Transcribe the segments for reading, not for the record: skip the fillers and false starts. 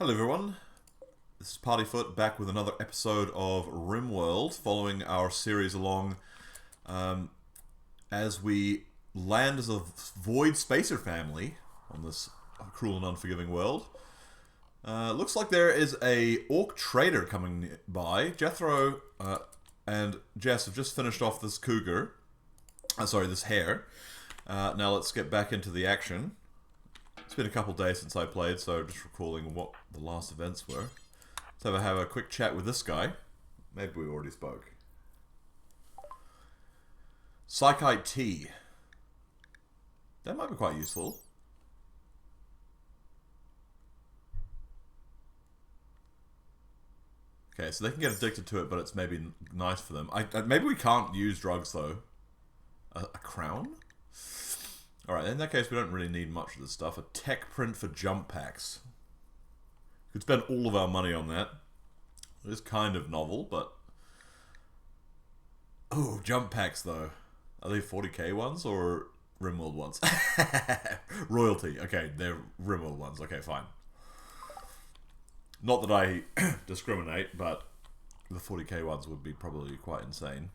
Hello everyone, this is Partyfoot back with another episode of Rimworld, following our series along as we land as a void spacer family on this cruel and unforgiving world. Looks like there is a orc trader coming by. Jethro and Jess have just finished off this cougar. This hare. Now let's get back into the action. It's been a couple days since I played, so just recalling what the last events were. Let's have a quick chat with this guy. Maybe we already spoke. Psychite Tea. That might be quite useful. Okay, so they can get addicted to it, but it's maybe nice for them. Maybe we can't use drugs, though. A crown? Alright, in that case, we don't really need much of this stuff. A tech print for jump packs. We could spend all of our money on that. It is kind of novel, but... Oh, jump packs, though. Are they 40k ones, or Rimworld ones? Royalty. Okay, they're Rimworld ones. Okay, fine. Not that I discriminate, but the 40k ones would be probably quite insane.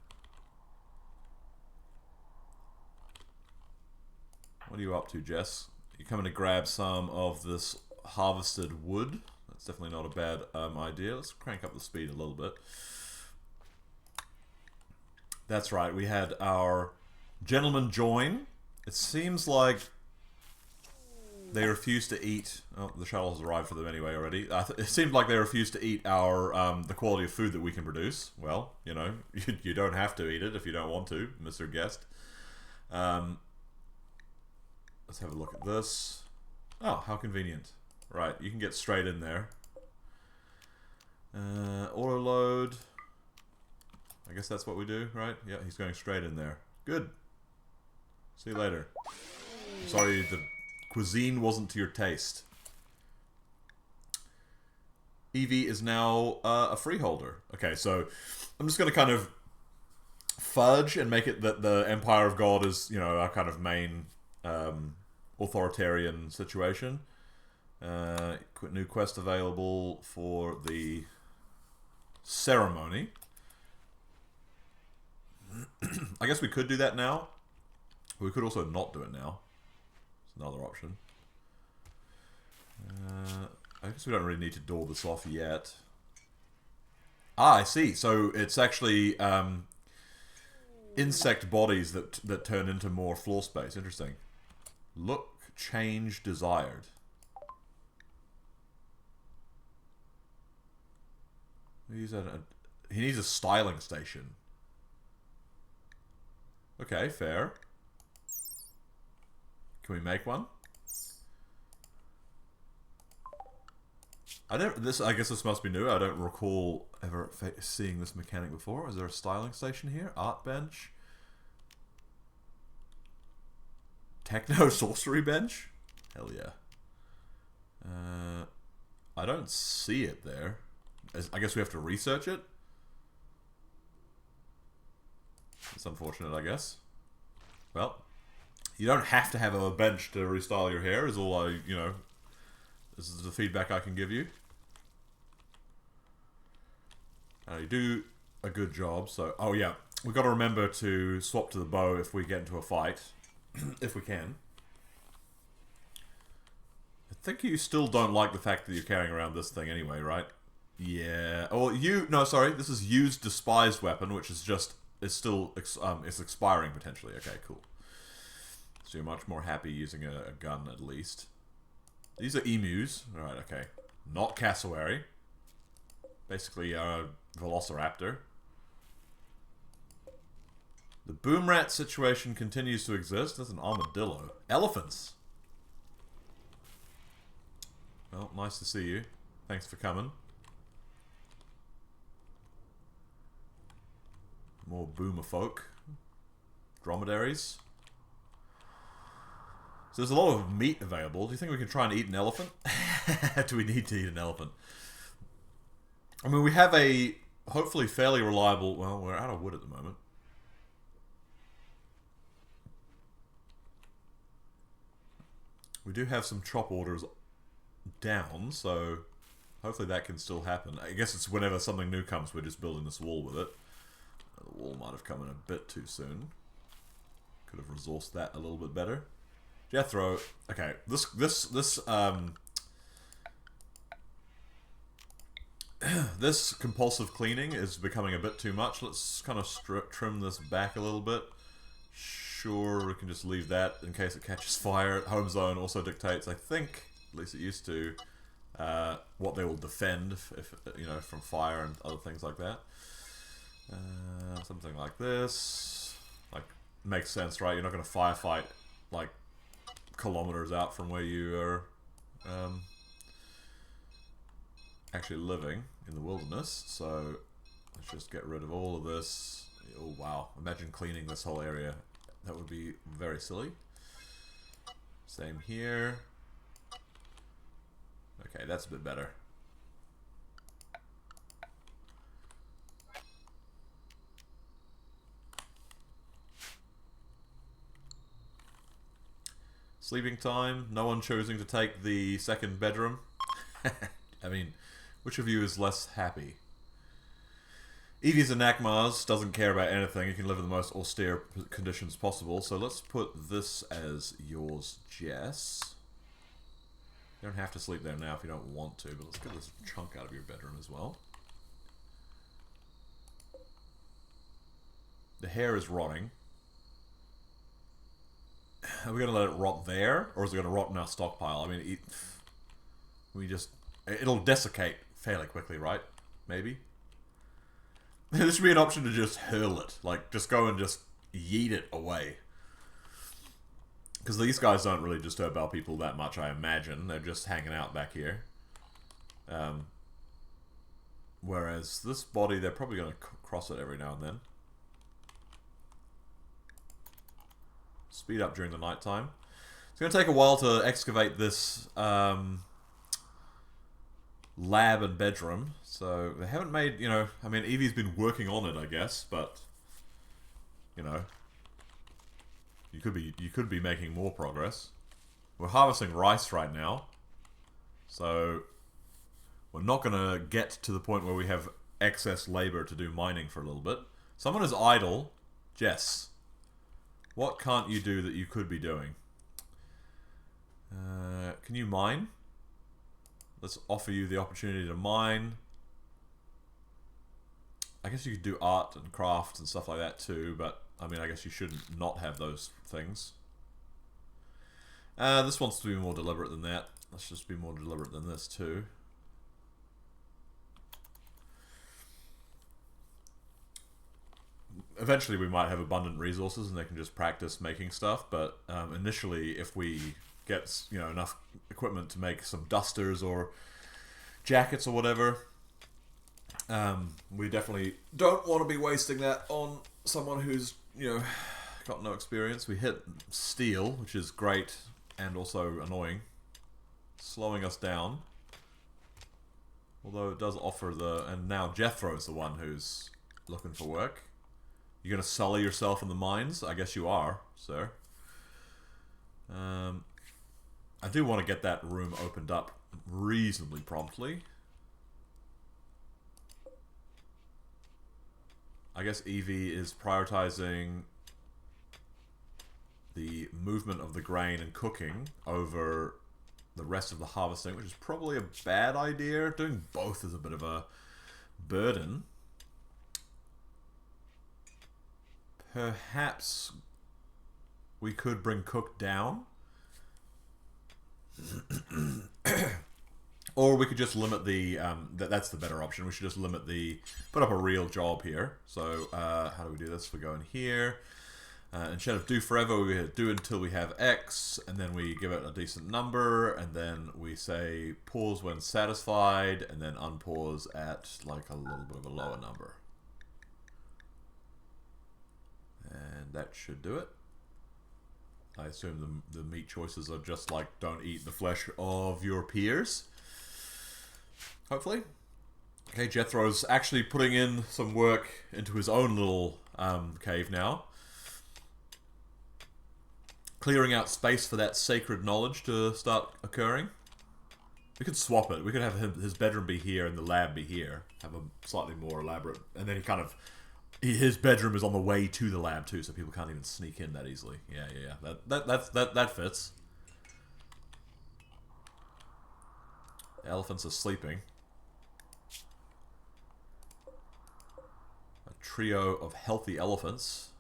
What are you up to, Jess? You coming to grab some of this harvested wood? That's definitely not a bad idea. Let's crank up the speed a little bit. That's right, we had our gentleman join. It seems like they refuse to eat... Oh, the shuttle has arrived for them anyway already. It seemed like they refuse to eat our the quality of food that we can produce. Well, you know, you don't have to eat it if you don't want to, Mr. Guest. Let's have a look at this. Oh, how convenient. Right, you can get straight in there. Auto load. I guess that's what we do, right? Yeah, he's going straight in there. Good. See you later. Sorry, the cuisine wasn't to your taste. Evie is now a freeholder. Okay, so I'm just going to kind of fudge and make it that the Empire of God is, you know, our kind of main... authoritarian situation. New quest available for the ceremony. I guess we could do that now. We could also not do it now. It's another option. I guess we don't really need to door this off yet. Ah, I see. So it's actually insect bodies that turn into more floor space. Interesting. Look, change, desired. He needs a styling station. Okay, fair. Can we make one? I guess this must be new. I don't recall ever seeing this mechanic before. Is there a styling station here? Art bench? Techno sorcery bench? Hell yeah. I don't see it there. I guess we have to research it. It's unfortunate, I guess. Well, you don't have to have a bench to restyle your hair, is all this is the feedback I can give you. You do a good job, so... Oh yeah, we've got to remember to swap to the bow if we get into a fight. If we can. I think you still don't like the fact that you're carrying around this thing anyway, right? Yeah. Oh, no, sorry. This is used despised weapon, which is just... It's expiring potentially. Okay, cool. So you're much more happy using a gun, at least. These are emus. Alright, okay. Not cassowary. Basically, a velociraptor. The boom rat situation continues to exist. There's an armadillo. Elephants! Well, nice to see you. Thanks for coming. More boomer folk. Dromedaries. So there's a lot of meat available. Do you think we can try and eat an elephant? Do we need to eat an elephant? I mean, we have a hopefully fairly reliable... Well, we're out of wood at the moment. We do have some chop orders down, so hopefully that can still happen. I guess it's whenever something new comes, we're just building this wall with it. The wall might have come in a bit too soon. Could have resourced that a little bit better. Jethro, okay, this compulsive cleaning is becoming a bit too much. Let's kind of trim this back a little bit. Sure, we can just leave that in case it catches fire. Home zone also dictates, I think, at least it used to, what they will defend if you know, from fire and other things like that. Something like this, like, makes sense, right? You're not going to firefight like kilometers out from where you are actually living in the wilderness. So let's just get rid of all of this. Oh wow, imagine cleaning this whole area. That would be very silly. Same here. Okay, that's a bit better. Sleeping time. No one choosing to take the second bedroom. I mean, which of you is less happy? Evie's a Nakmars, doesn't care about anything. You can live in the most austere conditions possible. So let's put this as yours, Jess. You don't have to sleep there now if you don't want to, but let's get this chunk out of your bedroom as well. The hair is rotting. Are we going to let it rot there, or is it going to rot in our stockpile? I mean, it'll desiccate fairly quickly, right? Maybe? There should be an option to just hurl it. Like, just go and just yeet it away. Because these guys don't really disturb our people that much, I imagine. They're just hanging out back here. Whereas this body, they're probably going to cross it every now and then. Speed up during the night time. It's going to take a while to excavate this lab and bedroom. So they haven't made, you know, I mean, Evie's been working on it, I guess, but you know, you could be making more progress. We're harvesting rice right now, so we're not going to get to the point where we have excess labor to do mining for a little bit. Someone is idle. Jess, what can't you do that you could be doing? Can you mine? Let's offer you the opportunity to mine. I guess you could do art and crafts and stuff like that too, but I mean, I guess you shouldn't not have those things. This wants to be more deliberate than that. Let's just be more deliberate than this too. Eventually we might have abundant resources and they can just practice making stuff, but initially if we get, you know, enough equipment to make some dusters or jackets or whatever, we definitely don't want to be wasting that on someone who's, you know, got no experience. We hit steel, which is great and also annoying, slowing us down. Although it does offer the... And now Jethro's the one who's looking for work. You're going to sully yourself in the mines? I guess you are, sir. I do want to get that room opened up reasonably promptly. I guess Evie is prioritizing the movement of the grain and cooking over the rest of the harvesting, which is probably a bad idea. Doing both is a bit of a burden. Perhaps we could bring cook down. Or we could just limit the, that's the better option. We should just limit the, put up a real job here. So, how do we do this? We go in here. Instead of do forever, we do until we have X, and then we give it a decent number, and then we say pause when satisfied, and then unpause at like a little bit of a lower number. And that should do it. I assume the meat choices are just like, don't eat the flesh of your peers. Hopefully. Okay, Jethro's actually putting in some work into his own little cave now. Clearing out space for that sacred knowledge to start occurring. We could swap it. We could have his bedroom be here and the lab be here. Have a slightly more elaborate... And then he kind of... His bedroom is on the way to the lab too, so people can't even sneak in that easily. Yeah. That fits. The elephants are sleeping. A trio of healthy elephants.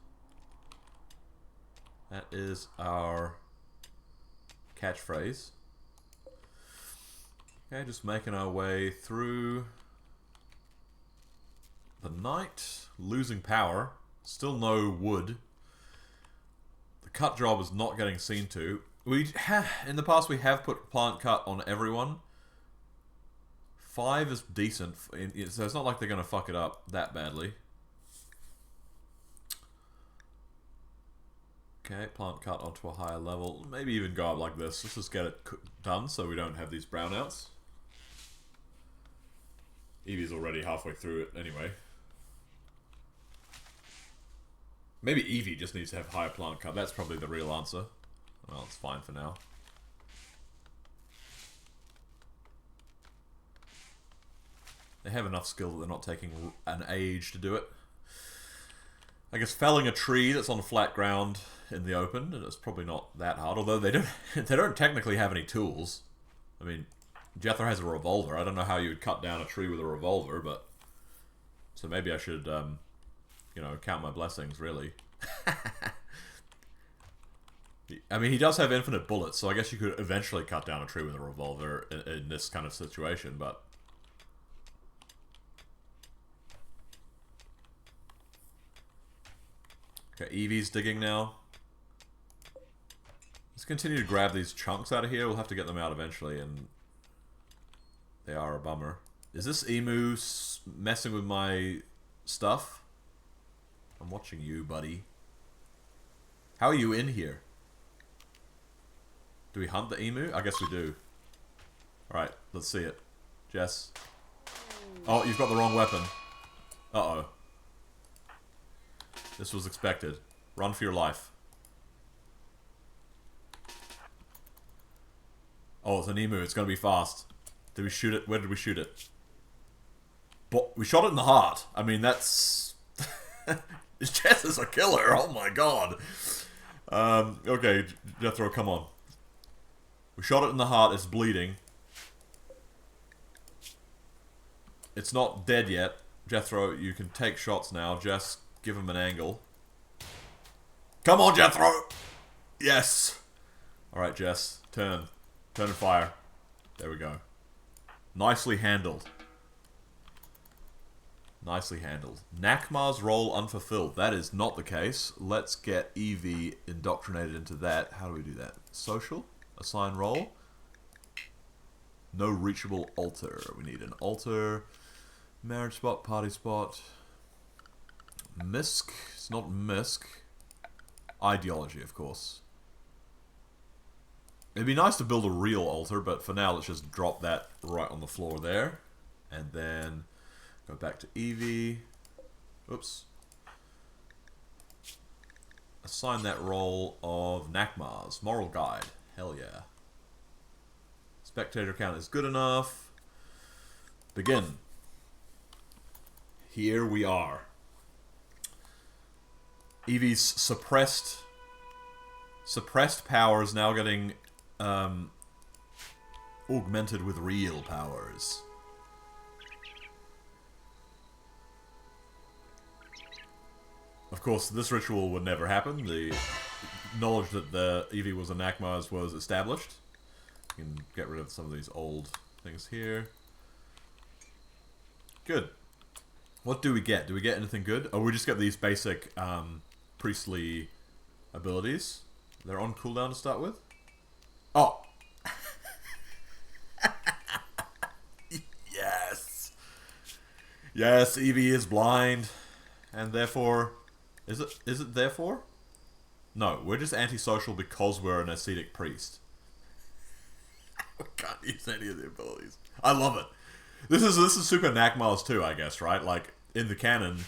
That is our catchphrase. Okay, just making our way through the night, losing power, still no wood. The cut job is not getting seen to. In the past we have put plant cut on everyone. 5 is decent, so it's not like they're going to fuck it up that badly. Okay, plant cut onto a higher level. Maybe even go up like this. Let's just get it done so we don't have these brownouts. Evie's already halfway through it anyway. Maybe Evie just needs to have higher plant cut. That's probably the real answer. Well, it's fine for now. They have enough skill that they're not taking an age to do it. I guess felling a tree that's on flat ground in the open, it's probably not that hard. Although they don't technically have any tools. I mean, Jethro has a revolver. I don't know how you would cut down a tree with a revolver, but so maybe I should, you know, count my blessings. Really. I mean, he does have infinite bullets, so I guess you could eventually cut down a tree with a revolver in this kind of situation, but. Okay, Evie's digging now. Let's continue to grab these chunks out of here. We'll have to get them out eventually, and they are a bummer. Is this emu messing with my stuff? I'm watching you, buddy. How are you in here? Do we hunt the emu? I guess we do. Alright, let's see it. Jess. Oh, you've got the wrong weapon. Uh-oh. This was expected. Run for your life. Oh, it's an emu. It's going to be fast. Did we shoot it? Where did we shoot it? But we shot it in the heart. I mean, that's... Jess is a killer. Oh my god. Okay, Jethro, come on. We shot it in the heart. It's bleeding. It's not dead yet. Jethro, you can take shots now. Jess, give him an angle. Come on, Jethro! Yes! Alright, Jess. Turn. Turn and fire. There we go. Nicely handled. Nicely handled. Nakmar's role unfulfilled. That is not the case. Let's get Evie indoctrinated into that. How do we do that? Social? Assign role? No reachable altar. We need an altar. Marriage spot, party spot. Misc. It's not misc. Ideology, of course. It'd be nice to build a real altar, but for now, let's just drop that right on the floor there. And then go back to Evie. Oops. Assign that role of Nakmar's moral guide. Hell yeah. Spectator count is good enough. Begin. Here we are. Evie's suppressed power is now getting augmented with real powers. Of course, this ritual would never happen. The knowledge that the Evie was a Nakmar's was established. You can get rid of some of these old things here. Good. What do we get? Do we get anything good? Or we just get these basic priestly abilities? They're on cooldown to start with? Oh! Yes! Yes, Evie is blind. And therefore... Is it therefore? No, we're just antisocial because we're an ascetic priest. We can't use any of the abilities. I love it. This is super Nakmar's too, I guess, right? Like, in the canon,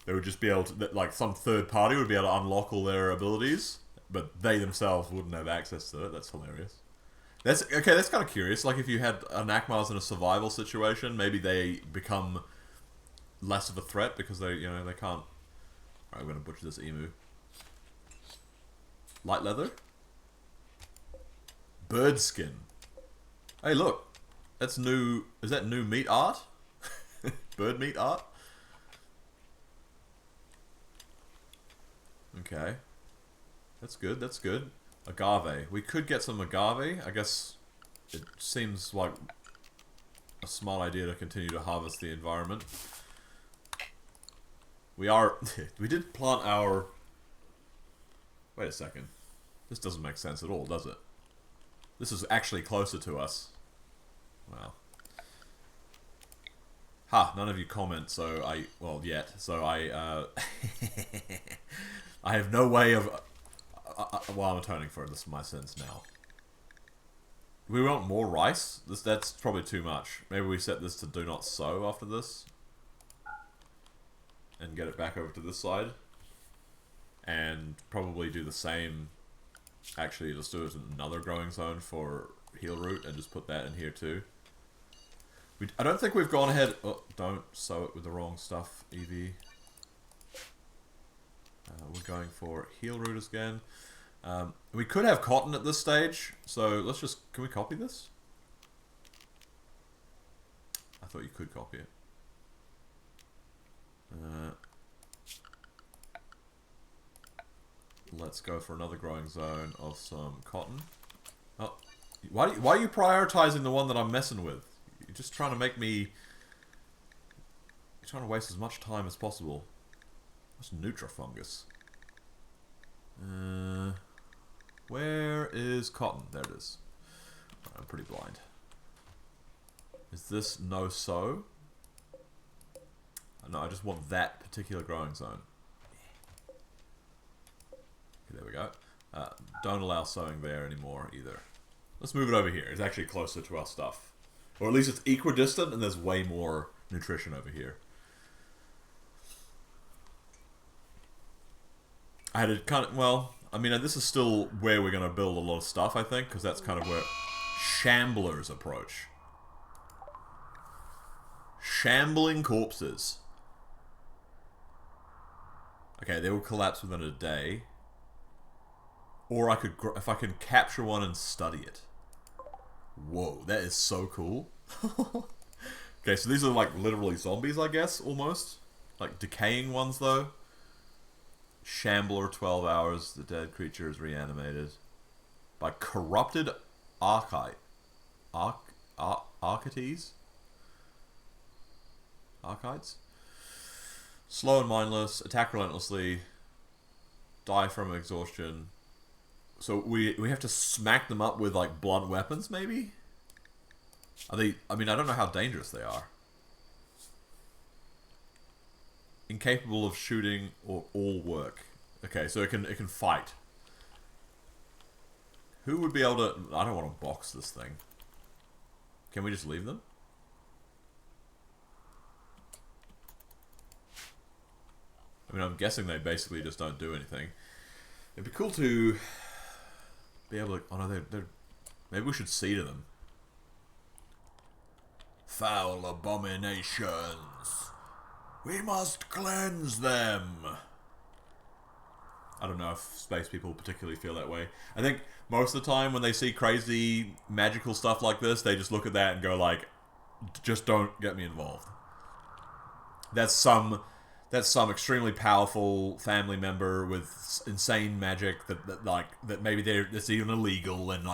they would just be able to... Like, some third party would be able to unlock all their abilities, but they themselves wouldn't have access to it. That's hilarious. That's okay. That's kind of curious. Like if you had an Akmars in a survival situation, maybe they become less of a threat because they, they can't. All right, I'm gonna butcher this emu. Light leather, bird skin. Hey, look, that's new. Is that new meat art? Bird meat art. Okay, that's good. That's good. Agave. We could get some agave. I guess it seems like a smart idea to continue to harvest the environment. We did plant our... Wait a second. This doesn't make sense at all, does it? This is actually closer to us. Wow. Ha, none of you comment, so I I have no way of... well, I'm atoning for it. This is my sense now. We want more rice? That's probably too much. Maybe we set this to do not sow after this. And get it back over to this side. And probably do the same... Actually, let's do it in another growing zone for heal root and just put that in here too. I don't think we've gone ahead... Oh, don't sow it with the wrong stuff, Evie. We're going for heal root again. We could have cotton at this stage, so let's just... Can we copy this? I thought you could copy it. Let's go for another growing zone of some cotton. Oh, why are you prioritizing the one that I'm messing with? You're just trying to make me... You're trying to waste as much time as possible. What's Nutrafungus? Where is cotton? There it is. I'm pretty blind. Is this no sow? No, I just want that particular growing zone. Okay, there we go. Don't allow sowing there anymore either. Let's move it over here. It's actually closer to our stuff. Or at least it's equidistant and there's way more nutrition over here. I had it kind of, well, I mean, this is still where we're going to build a lot of stuff, I think, because that's kind of where Shamblers approach. Shambling corpses. Okay, they will collapse within a day. Or I could, if I can capture one and study it. Whoa, that is so cool. Okay, so these are like literally zombies, I guess, almost. Like decaying ones, though. Shambler, 12 hours. The dead creature is reanimated by corrupted archites. Archites? Slow and mindless. Attack relentlessly. Die from exhaustion. So we have to smack them up with like blunt weapons, maybe? Are they... I mean, I don't know how dangerous they are. Incapable of shooting or all work. Okay, so it can fight. Who would be able to... I don't want to box this thing. Can we just leave them? I mean, I'm guessing they basically just don't do anything. It'd be cool to be able to... Oh no, they're... Maybe we should see to them. Foul abominations. We must cleanse them. I don't know if space people particularly feel that way. I think most of the time when they see crazy magical stuff like this, they just look at that and go like, just don't get me involved. That's some extremely powerful family member with insane magic that maybe that's even illegal, and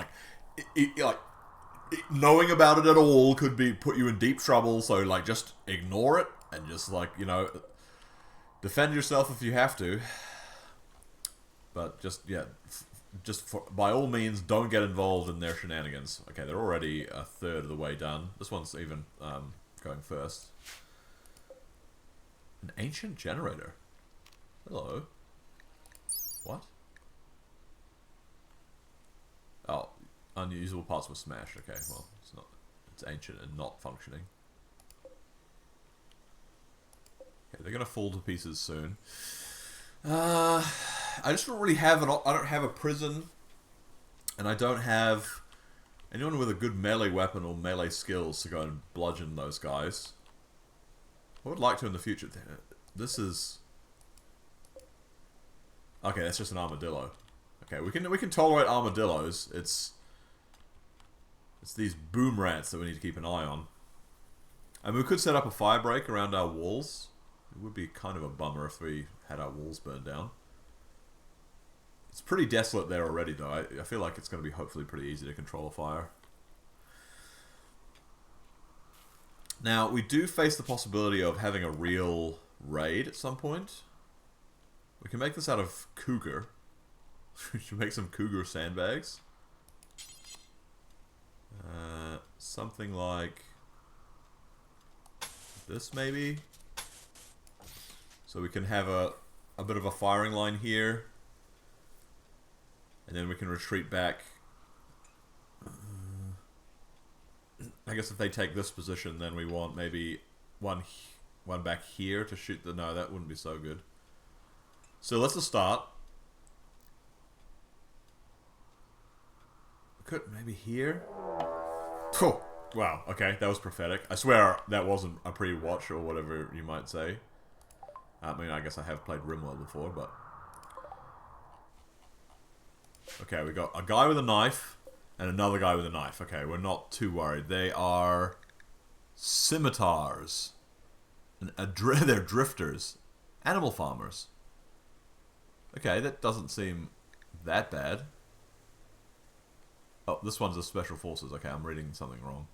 knowing about it at all could put you in deep trouble. So like just ignore it and just defend yourself if you have to. But just by all means, don't get involved in their shenanigans. Okay, they're already a third of the way done. This one's even going first. An ancient generator. Hello. What? Oh, unusable parts were smashed. Okay, well, it's not. It's ancient and not functioning. Okay, they're gonna fall to pieces soon. I just don't really have I don't have a prison, and I don't have Anyone with a good melee weapon or melee skills to go and bludgeon those guys. I would like to in the future. This is... Okay, that's just an armadillo. Okay, we can tolerate armadillos. It's these boom rats that we need to keep an eye on. And we could set up a fire break around our walls. It would be kind of a bummer if we had our walls burned down. It's pretty desolate there already, though. I feel like it's going to be hopefully pretty easy to control a fire. Now, we do face the possibility of having a real raid at some point. We can make this out of cougar. We should make some cougar sandbags. Something like this, maybe? So we can have a bit of a firing line here. And then we can retreat back. I guess if they take this position, then we want maybe one back here to shoot the... No, that wouldn't be so good. So let's just start. Could maybe here. Oh, wow, okay, that was prophetic. I swear that wasn't a pre-watch or whatever you might say. I mean, I guess I have played Rimworld before, but... Okay, we got a guy with a knife and another guy with a knife. Okay, we're not too worried. They are scimitars. They're drifters. Animal farmers. Okay, that doesn't seem that bad. Oh, this one's a special forces. Okay, I'm reading something wrong.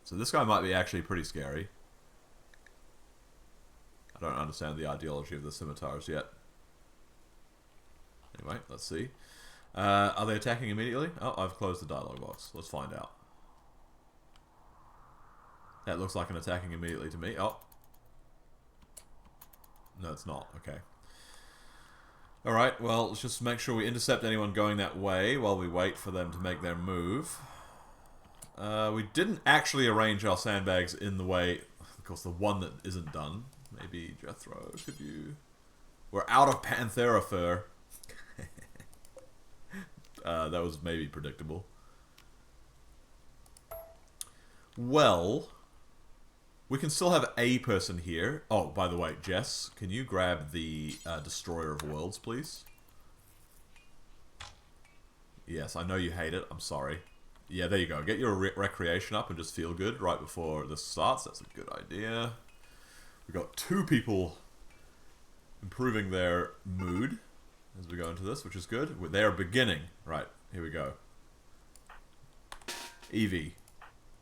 So this guy might be actually pretty scary. I don't understand the ideology of the scimitars yet. Anyway, let's see. Are they attacking immediately? Oh, I've closed the dialogue box. Let's find out. That looks like an attacking immediately to me. Oh. No, it's not. Okay. Alright, well, let's just make sure we intercept anyone going that way while we wait for them to make their move. We didn't actually arrange our sandbags in the way... Of course, the one that isn't done. Maybe, Jethro, could you... We're out of Panthera fur. That was maybe predictable. Well, we can still have a person here. Oh, by the way, Jess, can you grab the Destroyer of Worlds, please? Yes, I know you hate it. I'm sorry. Yeah, there you go. Get your recreation up and just feel good right before this starts. That's a good idea. We've got 2 people improving their mood as we go into this, which is good. They are beginning. Right, here we go. Evie,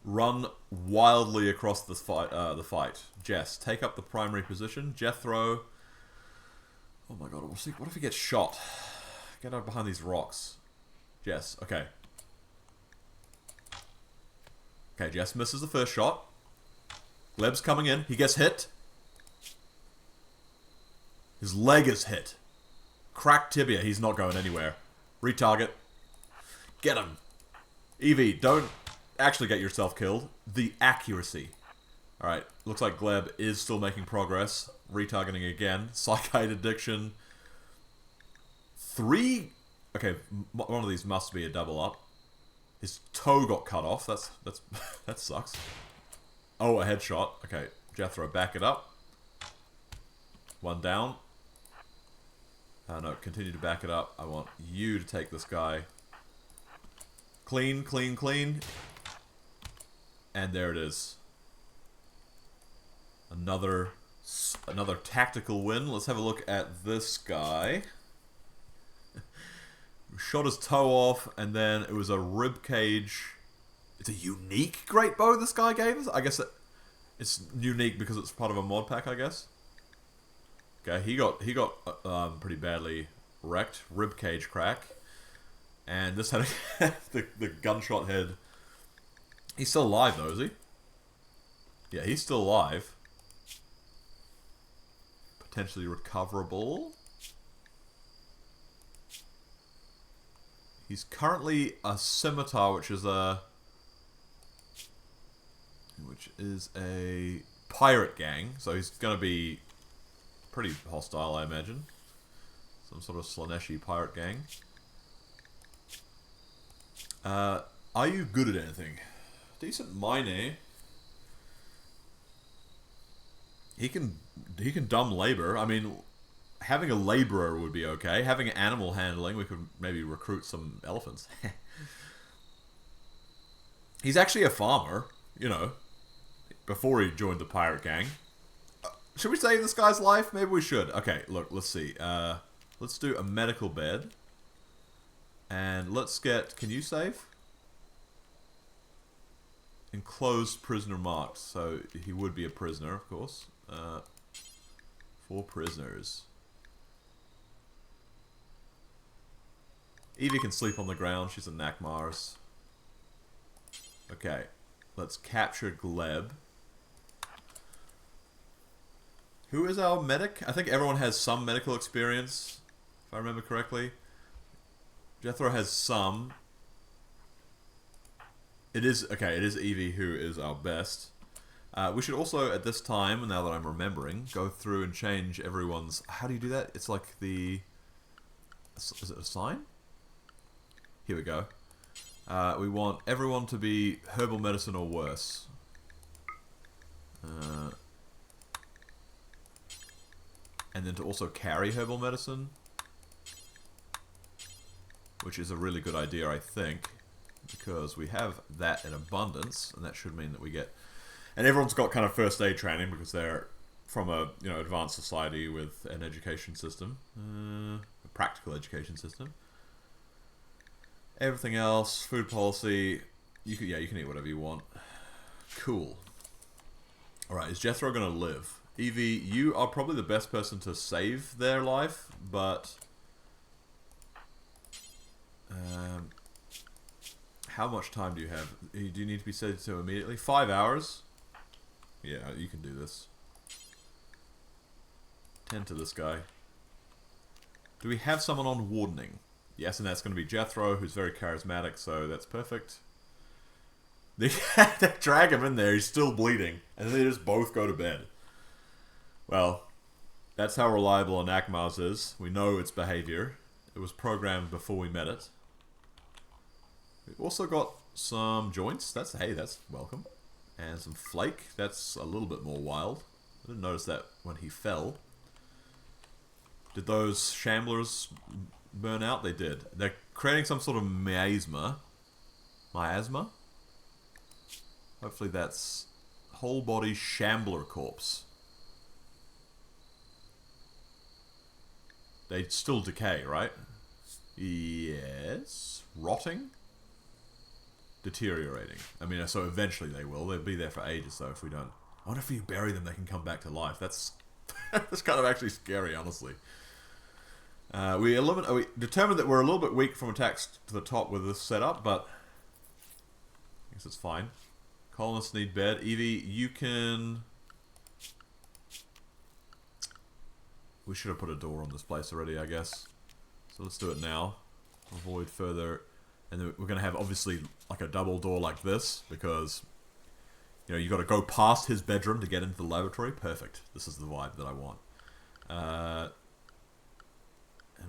run wildly across the fight. Jess, take up the primary position. Jethro... Oh my god, what if he gets shot? Get out behind these rocks. Jess, okay. Okay, Jess misses the first shot. Gleb's coming in. He gets hit. His leg is hit. Cracked tibia. He's not going anywhere. Retarget. Get him. Evie, don't actually get yourself killed. The accuracy. Alright, looks like Gleb is still making progress. Retargeting again. Psychite addiction. 3... Okay, one of these must be a double up. His toe got cut off. That sucks. Oh, a headshot. Okay, Jethro, back it up. 1 down. No, continue to back it up. I want you to take this guy. Clean, clean, clean. And there it is. Another tactical win. Let's have a look at this guy. Shot his toe off, and then it was a rib cage. It's a unique great bow this guy gave us. I guess it's unique because it's part of a mod pack, I guess. Okay, he got pretty badly wrecked. Rib cage crack. And this had the gunshot head. He's still alive though, is he? Yeah, he's still alive. Potentially recoverable. He's currently a scimitar, which is a pirate gang. So he's gonna be pretty hostile, I imagine. Some sort of Slaneshi pirate gang. Are you good at anything? Decent miner. He can dumb labor. I mean, having a laborer would be okay. Having animal handling, we could maybe recruit some elephants. He's actually a farmer, you know, before he joined the pirate gang. Should we save this guy's life? Maybe we should. Okay, look, let's see. Let's do a medical bed. And let's get... Can you save? Enclosed prisoner marked. So he would be a prisoner, of course. 4 prisoners. Evie can sleep on the ground. She's a Nakmars. Okay. Let's capture Gleb. Who is our medic? I think everyone has some medical experience, if I remember correctly. Jethro has some. It is Evie who is our best. We should also, at this time, now that I'm remembering, go through and change everyone's... How do you do that? It's like the... Is it a sign? Here we go. We want everyone to be herbal medicine or worse. And then to also carry herbal medicine. Which is a really good idea, I think. Because we have that in abundance. And that should mean that we get... And everyone's got kind of first aid training because they're from a advanced society with an education system. A practical education system. Everything else, food policy... You can eat whatever you want. Cool. Alright, is Jethro going to live? Evie, you are probably the best person to save their life, but... how much time do you have? Do you need to be set to immediately? 5 hours? Yeah, you can do this. 10 to this guy. Do we have someone on wardening? Yes, and that's going to be Jethro, who's very charismatic, so that's perfect. They drag him in there, he's still bleeding, and then they just both go to bed. Well, that's how reliable an Akmaz is. We know its behavior. It was programmed before we met it. We've also got some joints. That's welcome. And some flake. That's a little bit more wild. I didn't notice that when he fell. Did those shamblers burn out? They did. They're creating some sort of miasma. Miasma? Hopefully that's whole body shambler corpse. They still decay, right? Yes. Rotting? Deteriorating. I mean, so eventually they will. They'll be there for ages, though, if we don't... I wonder if you bury them, they can come back to life. That's that's kind of actually scary, honestly. We determined that we're a little bit weak from attacks to the top with this setup, but... I guess it's fine. Colonists need bed. Evie, you can... We should have put a door on this place already, I guess. So let's do it now. Avoid further... And then we're going to have, obviously, like a double door like this, because, you've got to go past his bedroom to get into the laboratory. Perfect. This is the vibe that I want. And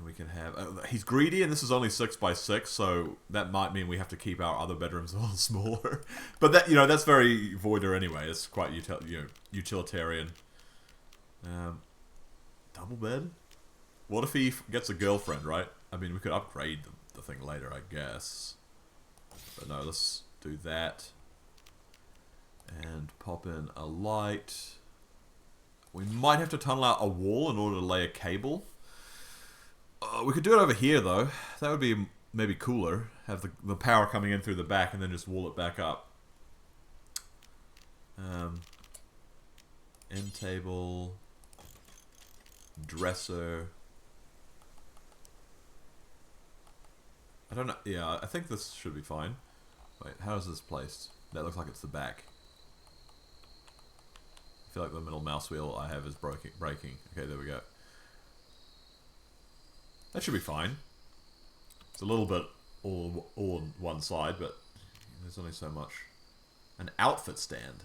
we can have... he's greedy, and this is only 6x6, so that might mean we have to keep our other bedrooms a little smaller. But that, that's very Voider anyway. It's quite utilitarian. Double bed? What if he gets a girlfriend, right? I mean, we could upgrade the thing later, I guess. But no, let's do that. And pop in a light. We might have to tunnel out a wall in order to lay a cable. We could do it over here, though. That would be maybe cooler. Have the power coming in through the back and then just wall it back up. End table. Dresser. I don't know. Yeah, I think this should be fine. Wait, how is this placed? That looks like it's the back. I feel like the middle mouse wheel I have is breaking. Okay, there we go. That should be fine. It's a little bit all on one side, but there's only so much. An outfit stand.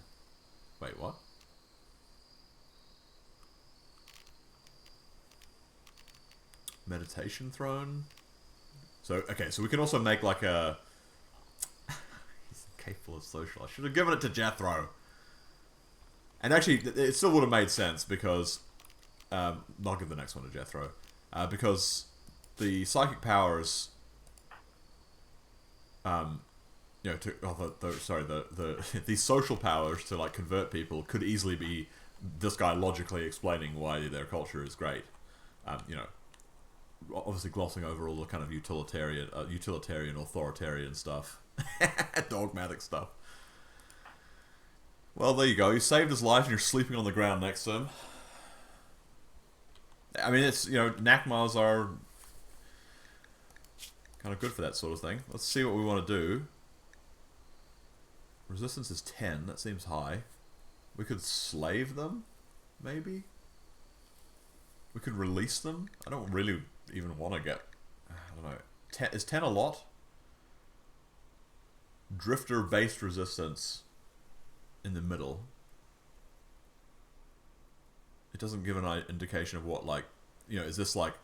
Wait, what? Meditation throne. So, okay, so we can also make like a Capable of social. I should have given it to Jethro. And actually, it still would have made sense because... I'll give the next one to Jethro. Because the psychic powers... you know, the social powers to like convert people could easily be this guy logically explaining why their culture is great. You know, obviously glossing over all the kind of utilitarian, authoritarian stuff, dogmatic stuff. Well, there you go. You saved his life, and you're sleeping on the ground next to him. I mean, it's, you know, Nakmars are kind of good for that sort of thing. Let's see what we want to do. Resistance is 10. That seems high. We could slave them, maybe? We could release them? I don't really even want to get... I don't know. Is 10 a lot? Drifter-based resistance in the middle. It doesn't give an indication of what, like... You know, is this like...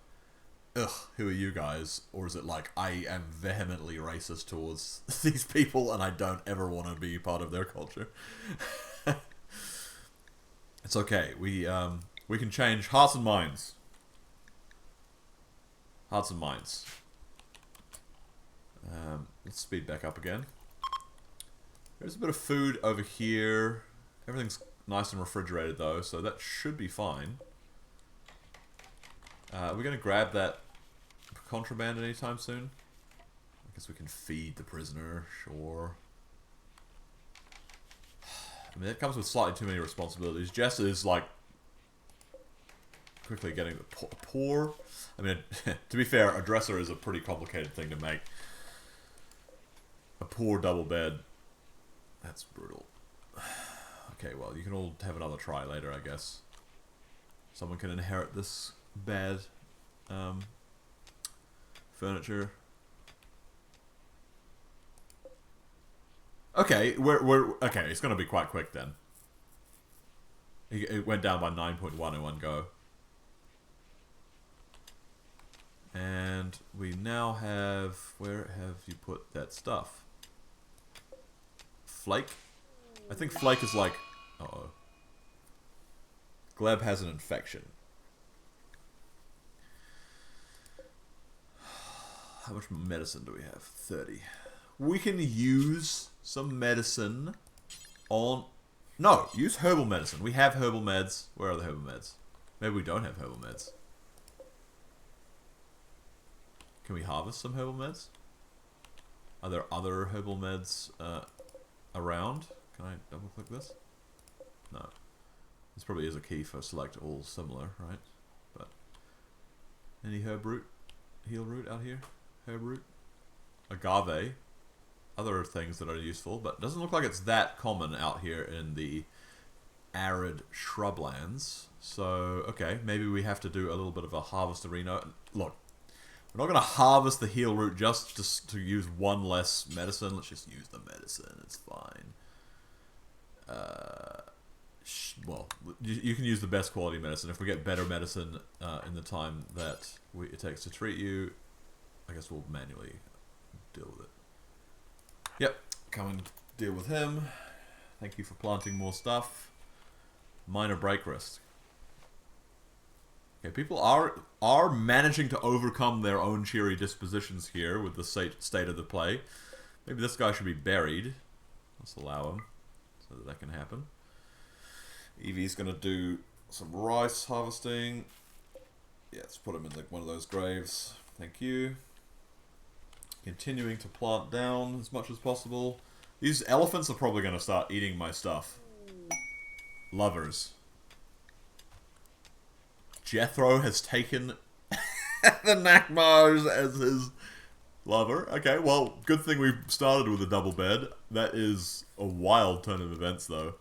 Ugh, who are you guys? Or is it like, I am vehemently racist towards these people and I don't ever want to be part of their culture? It's okay. We can change hearts and minds. Hearts and minds. Let's speed back up again. There's a bit of food over here. Everything's nice and refrigerated though, so that should be fine. We're going to grab that contraband anytime soon. I guess we can feed the prisoner, sure. I mean, that comes with slightly too many responsibilities. Jess is like quickly getting the poor. I mean, to be fair, a dresser is a pretty complicated thing to make. A poor double bed. That's brutal. Okay, well, you can all have another try later, I guess. Someone can inherit this bad furniture. Okay, okay. It's gonna be quite quick then. It went down by 9.1 in one go, and we now have. Where have you put that stuff? Flake. I think Flake is like. Uh-oh. Gleb has an infection. How much medicine do we have? 30. We can use some medicine on... No, use herbal medicine. We have herbal meds. Where are the herbal meds? Maybe we don't have herbal meds. Can we harvest some herbal meds? Are there other herbal meds around? Can I double click this? No. This probably is a key for select all similar, right? But any herb root? Heal root out here? Herb root? Agave. Other things that are useful, but it doesn't look like it's that common out here in the arid shrublands. So, okay, maybe we have to do a little bit of a harvest arena. Look, we're not going to harvest the heal root just to use one less medicine. Let's just use the medicine. It's fine. Well, you can use the best quality medicine. If we get better medicine in the time that it takes to treat you, I guess we'll manually deal with it. Yep, come and deal with him. Thank you for planting more stuff. Minor break risk. Okay, people are managing to overcome their own cheery dispositions here with the state of the play. Maybe this guy should be buried. Let's allow him so that can happen. Evie's gonna do some rice harvesting. Yeah, let's put him in one of those graves. Thank you. Continuing to plant down as much as possible. These elephants are probably going to start eating my stuff. Lovers. Jethro has taken the Nakmars as his lover. Okay, well, good thing we started with a double bed. That is a wild turn of events, though.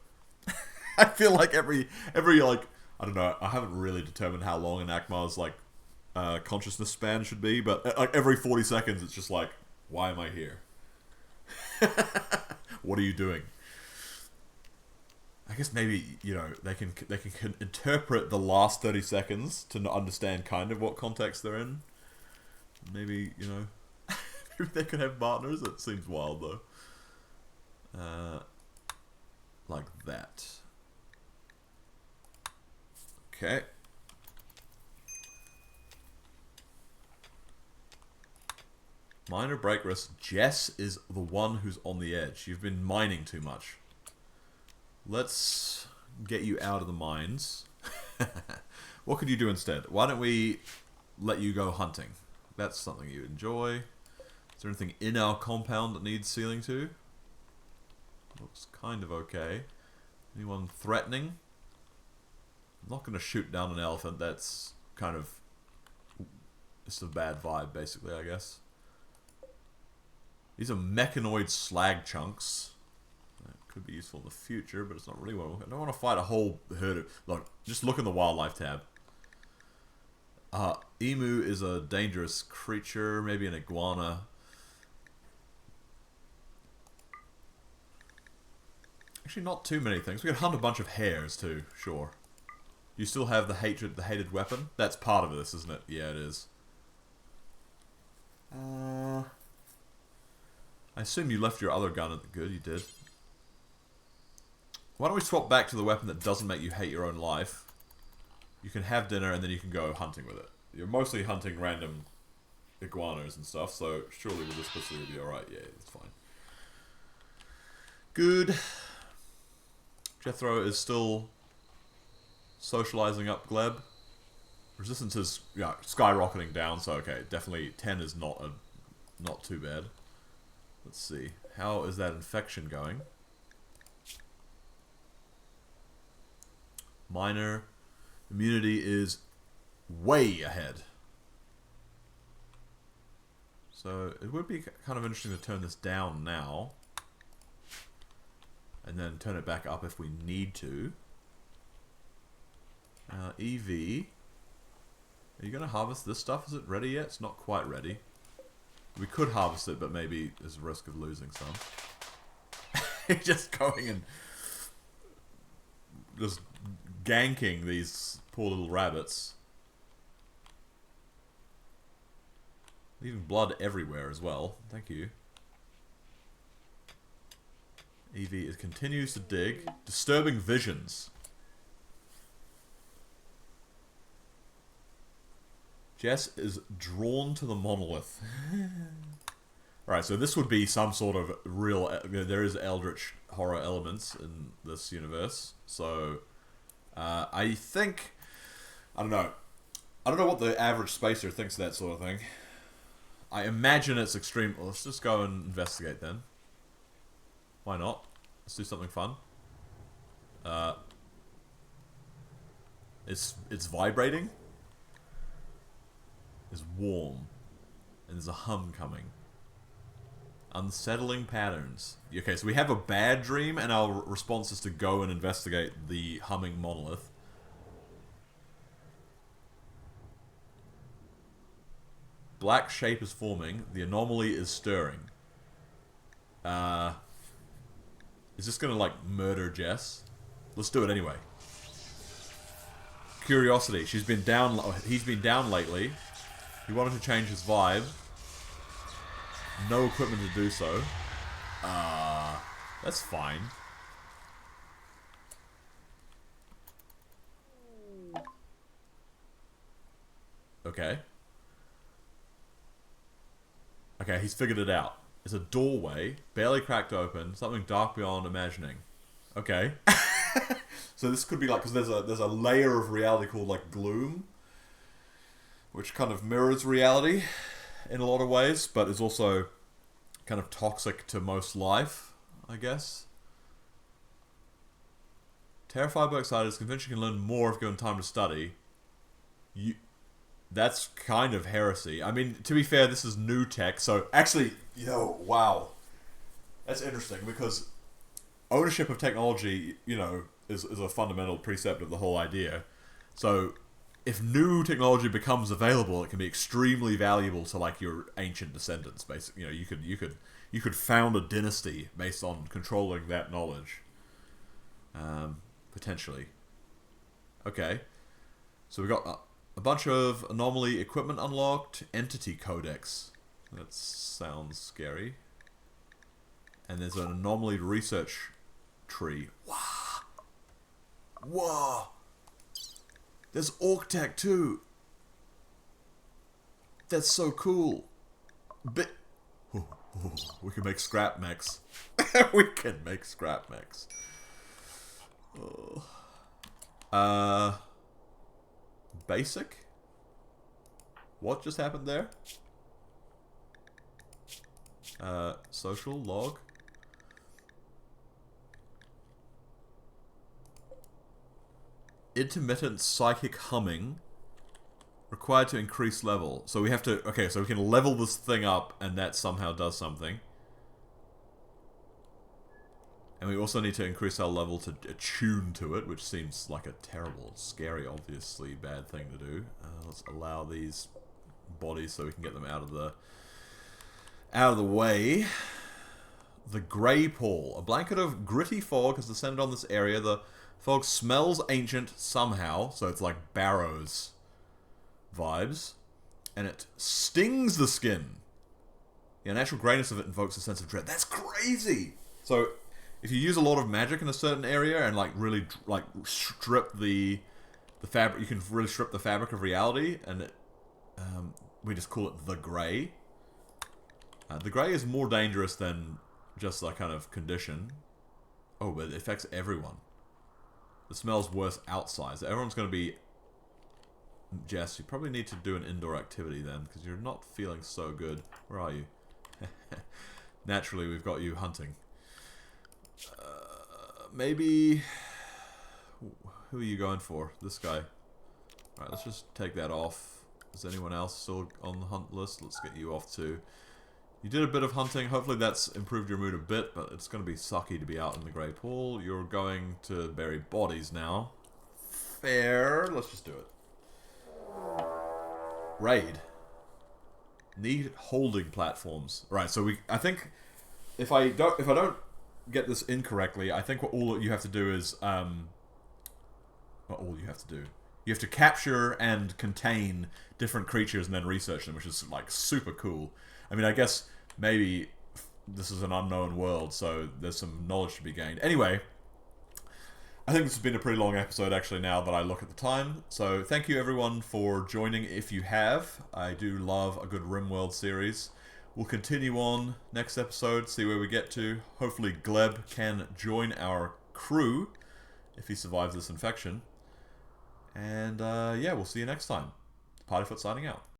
I feel like every like, I don't know, I haven't really determined how long an Nakmar's like consciousness span should be, but like every 40 seconds it's just like, why am I here? What are you doing? I guess maybe, you know, they can interpret the last 30 seconds to understand kind of what context they're in. Maybe, you know, maybe they could have partners. It seems wild though. Like that. Okay. Minor break risk. Jess is the one who's on the edge. You've been mining too much. Let's get you out of the mines. What could you do instead? Why don't we let you go hunting? That's something you enjoy. Is there anything in our compound that needs sealing to? Looks kind of okay. Anyone threatening? I'm not going to shoot down an elephant. That's kind of... It's a bad vibe, basically, I guess. These are mechanoid slag chunks. That could be useful in the future, but it's not really what I don't want to fight a whole herd of... Look, just look in the wildlife tab. Emu is a dangerous creature. Maybe an iguana. Actually, not too many things. We could hunt a bunch of hares, too. Sure. You still have the hated weapon? That's part of this, isn't it? Yeah, it is. I assume you left your other gun at the good. You did. Why don't we swap back to the weapon that doesn't make you hate your own life? You can have dinner and then you can go hunting with it. You're mostly hunting random iguanas and stuff, so surely with this pistol you'll be alright. Yeah, it's fine. Good. Jethro is still socializing up Gleb. Resistance is skyrocketing down, so okay, definitely 10 is not too bad. Let's see. How is that infection going? Minor. Immunity is way ahead. So it would be kind of interesting to turn this down now. And then turn it back up if we need to. EV. Are you going to harvest this stuff? Is it ready yet? It's not quite ready. We could harvest it, but maybe there's a risk of losing some. Just going and just ganking these poor little rabbits. Leaving blood everywhere as well. Thank you. EV continues to dig. Disturbing visions. Jess is drawn to the monolith. Right, so this would be some sort of real... There is eldritch horror elements in this universe. So, I think... I don't know. I don't know what the average spacer thinks of that sort of thing. I imagine it's extreme... Well, let's just go and investigate then. Why not? Let's do something fun. It's vibrating. It's warm. And there's a hum coming. Unsettling patterns. Okay, so we have a bad dream, and our response is to go and investigate the humming monolith. Black shape is forming. The anomaly is stirring. Is this gonna, like, murder Jess? Let's do it anyway. Curiosity. He's been down lately. He wanted to change his vibe. No equipment to do so. That's fine. Okay. Okay, he's figured it out. It's a doorway, barely cracked open, something dark beyond imagining. Okay. So this could be like, because there's a layer of reality called like gloom, which kind of mirrors reality in a lot of ways, but is also kind of toxic to most life, I guess. Terrified but excited, is convinced you can learn more if given time to study. That's kind of heresy. I mean, to be fair, this is new tech, so actually, wow. That's interesting, because ownership of technology, is a fundamental precept of the whole idea. So, if new technology becomes available, it can be extremely valuable to, like, your ancient descendants, basically. You could found a dynasty based on controlling that knowledge. Potentially. Okay. So we got a bunch of anomaly equipment unlocked. Entity codex. That sounds scary. And there's an anomaly research tree. Wow. Whoa. There's orc tech too. That's so cool. We can make scrap mechs. We can make scrap mechs. Basic? What just happened there? Social log. Intermittent psychic humming. Required to increase level. So we have to... Okay, so we can level this thing up and that somehow does something. And we also need to increase our level to attune to it, which seems like a terrible, scary, obviously bad thing to do. Let's allow these bodies so we can get them out of the way. The Grey Pall. A blanket of gritty fog has descended on this area. The fog smells ancient somehow, so it's like Barrows vibes, and it stings the skin. The unnatural grayness of it invokes a sense of dread. That's crazy! So, if you use a lot of magic in a certain area and like really like strip the fabric, you can really strip the fabric of reality, and it, we just call it the grey. The grey is more dangerous than just that kind of condition. Oh, but it affects everyone. The smell's worse outside. So everyone's going to be... Jess, you probably need to do an indoor activity then, because you're not feeling so good. Where are you? Naturally, we've got you hunting. Maybe... Who are you going for? This guy. Alright, let's just take that off. Is anyone else still on the hunt list? Let's get you off too. You did a bit of hunting. Hopefully that's improved your mood a bit, but it's going to be sucky to be out in the Grey Pool. You're going to bury bodies now. Fair. Let's just do it. Raid. Need holding platforms. Right, so I think if I don't get this incorrectly, I think what all you have to do is what all you have to do. You have to capture and contain different creatures and then research them, which is like super cool. I mean, I guess maybe this is an unknown world, so there's some knowledge to be gained. Anyway, I think this has been a pretty long episode actually now that I look at the time. So thank you everyone for joining if you have. I do love a good Rimworld series. We'll continue on next episode, see where we get to. Hopefully Gleb can join our crew if he survives this infection. And yeah, we'll see you next time. Partyfoot signing out.